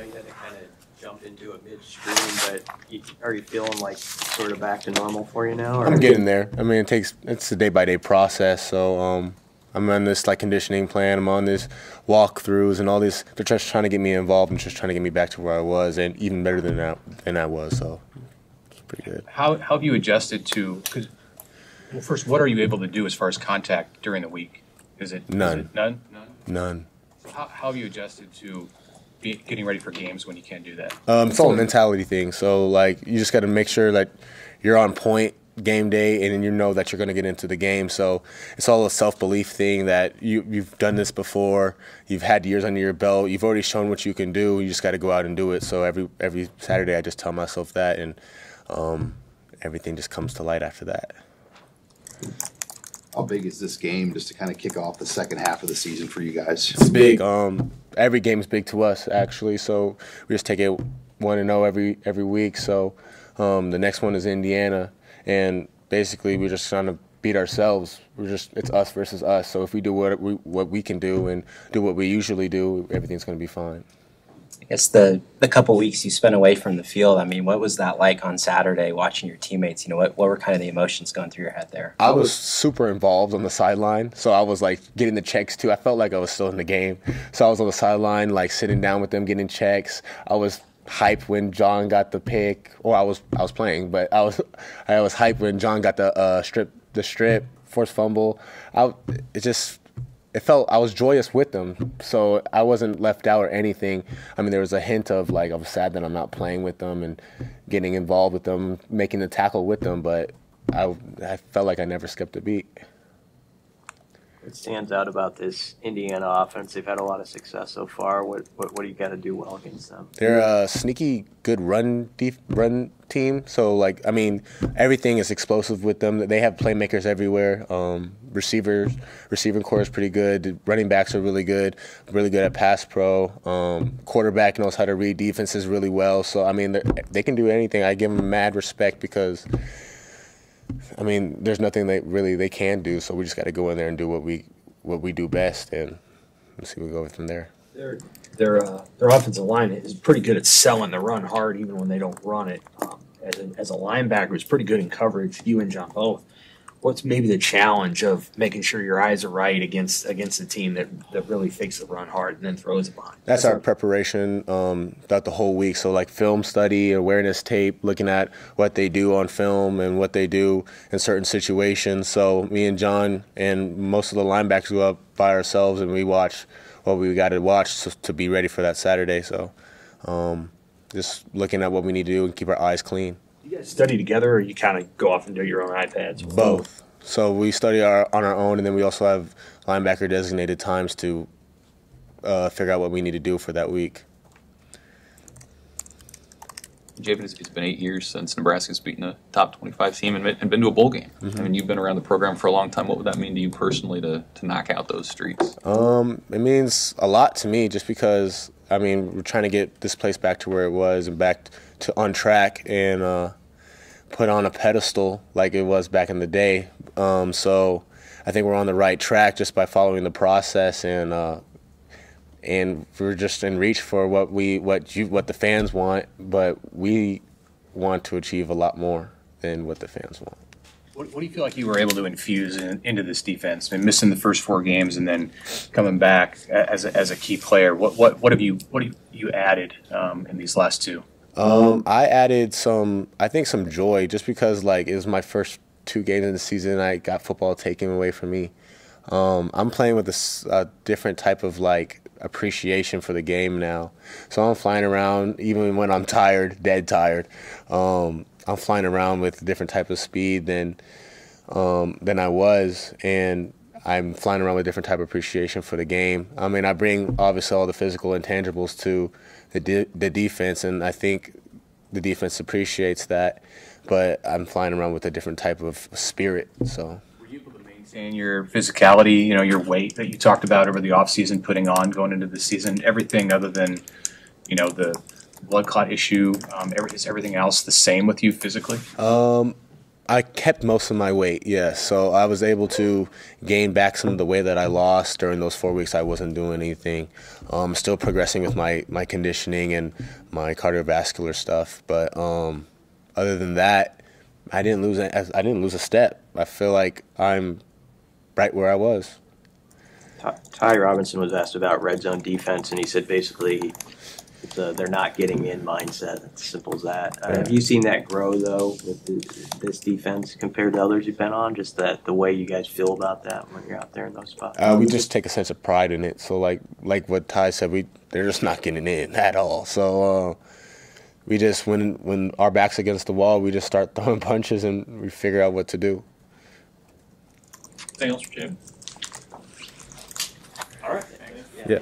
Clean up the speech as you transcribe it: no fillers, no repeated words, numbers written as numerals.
knowing that it kind of jumped into it midstream, but are you feeling like sort of back to normal for you now? Or? I'm getting there. I mean, it's a day-by-day process, so I'm on this like conditioning plan. I'm on this walkthroughs and all this. They're just trying to get me involved and just trying to get me back to where I was, and even better than I was. So it's pretty good. How have you adjusted to? Well, first, what are you able to do as far as contact during the week? None? None. So how have you adjusted to getting ready for games when you can't do that? It's all a mentality thing. So like you just got to make sure that you're on point game day, and then you know that you're going to get into the game. So it's all a self-belief thing that you've done this before. You've had years under your belt. You've already shown what you can do. You just got to go out and do it. So every Saturday I just tell myself that, and everything just comes to light after that. How big is this game just to kind of kick off the second half of the season for you guys? It's big. Every game's big to us, actually. So we just take it 1-0 every week. So the next one is Indiana. And basically, we're just trying to beat ourselves. It's us versus us. So if we do what we can do and do what we usually do, everything's going to be fine. I guess the couple weeks you spent away from the field, I mean, what was that like on Saturday watching your teammates? You know, what were kind of the emotions going through your head there? I was super involved on the sideline, so I was like getting the checks too. I felt like I was still in the game. So I was on the sideline, like sitting down with them, getting checks. I was hyped when John got the pick. Or I was playing, but I was hyped when John got the strip, forced fumble. It felt I was joyous with them, so I wasn't left out or anything. I mean, there was a hint of like I was sad that I'm not playing with them and getting involved with them, making the tackle with them, but I felt like I never skipped a beat. What stands out about this Indiana offense? They've had a lot of success so far. What do you got to do well against them? They're a sneaky good run team. So like I mean, everything is explosive with them. They have playmakers everywhere. Receiving core is pretty good. The running backs are really good at pass pro. Quarterback knows how to read defenses really well. So I mean, they can do anything. I give them mad respect because, I mean, there's nothing they can do. So we just got to go in there and do what we do best, and see where we go from there. Their offensive line is pretty good at selling the run hard, even when they don't run it. As a linebacker, it's pretty good in coverage. You and John both. What's maybe the challenge of making sure your eyes are right against a team that really fakes the run hard and then throws it behind? That's our preparation throughout the whole week. So like film study, awareness tape, looking at what they do on film and what they do in certain situations. So me and John and most of the linebackers go up by ourselves and we watch what we got to watch to be ready for that Saturday. So just looking at what we need to do and keep our eyes clean. You guys study together, or you kind of go off and do your own iPads? Both. So we study on our own, and then we also have linebacker designated times to figure out what we need to do for that week. Javin, it's been 8 years since Nebraska's beaten a top 25 team and been to a bowl game. Mm-hmm. I mean, you've been around the program for a long time. What would that mean to you personally to knock out those streaks? It means a lot to me just because, I mean, we're trying to get this place back to where it was and back to on track and put on a pedestal like it was back in the day. So I think we're on the right track just by following the process, and we're just in reach for what the fans want, but we want to achieve a lot more than what the fans want. What do you feel like you were able to infuse into this defense? I mean, missing the first 4 games and then coming back as a key player. What have you added in these last 2? I added some joy just because like it was my first 2 games in the season. I got football taken away from me. I'm playing with a different type of like appreciation for the game now. So I'm flying around even when I'm tired, dead tired. I'm flying around with a different type of speed than I was, and I'm flying around with a different type of appreciation for the game. I mean, I bring obviously all the physical intangibles to the defense, and I think the defense appreciates that, but I'm flying around with a different type of spirit. So were you able to maintain your physicality, your weight that you talked about over the offseason, putting on going into the season, everything other than, the blood clot issue? Is everything else the same with you physically? I kept most of my weight, yes. So I was able to gain back some of the weight that I lost during those 4 weeks. I wasn't doing anything. Still progressing with my conditioning and my cardiovascular stuff. But other than that, I didn't lose a step. I feel like I'm right where I was. Ty Robinson was asked about red zone defense, and he said basically they're not getting in mindset. It's simple as that. Have you seen that grow, though, with this defense compared to others you've been on? Just the way you guys feel about that when you're out there in those spots? We just take a sense of pride in it. So like what Ty said, they're just not getting in at all. So we just, when our back's against the wall, we just start throwing punches and we figure out what to do. Anything else for Jim? All right. Yeah.